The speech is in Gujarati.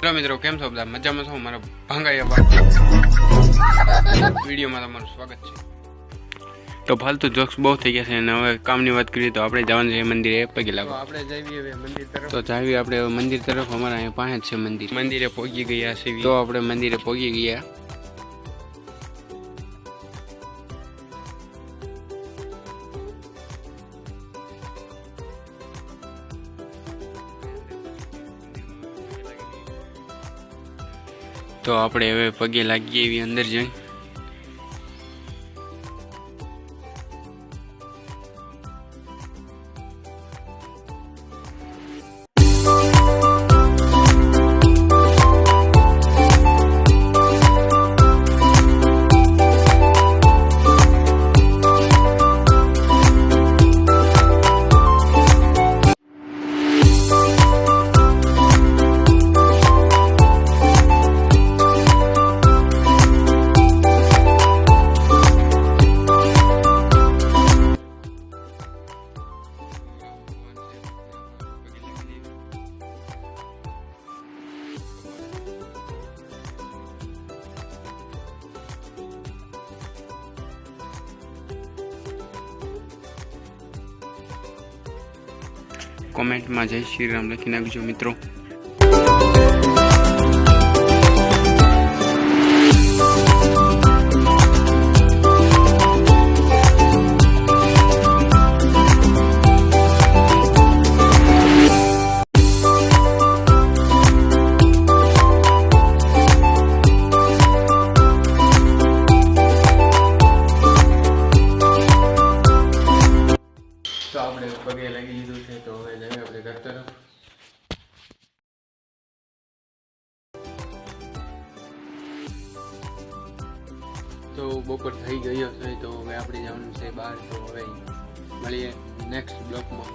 હેલો મિત્રો, કેમ છો બધા? મજામાં છો? મારા ભાંગાયા વિડીયોમાં તમારું સ્વાગત છે. તો ફાલતુ જોક્સ બહુ થઈ ગયા છે અને હવે કામની વાત કરીએ તો આપણે જવાનું છે મંદિરે પગે લાગવા. આપણે જઈએ હવે મંદિર તરફ. તો જાવી આપણે મંદિર તરફ. અમારા અહીંયા પાસે જ છે મંદિર. મંદિરે પહોંચી ગયા છે. તો આપણે મંદિરે પહોંચી ગયા. તો આપણે હવે પગે લાગીએ એવી અંદર જઈ. કોમેન્ટમાં જય શ્રી રામ લખી નાખજો મિત્રો. તો આપણે પગે લાગી લીધું છે, તો હવે જઈએ આપણે ઘર તરફ. તો બપોર થઈ ગયો છે, તો હવે આપણે જવાનું છે બહાર. તો હવે મળીએ નેક્સ્ટ બ્લોકમાં.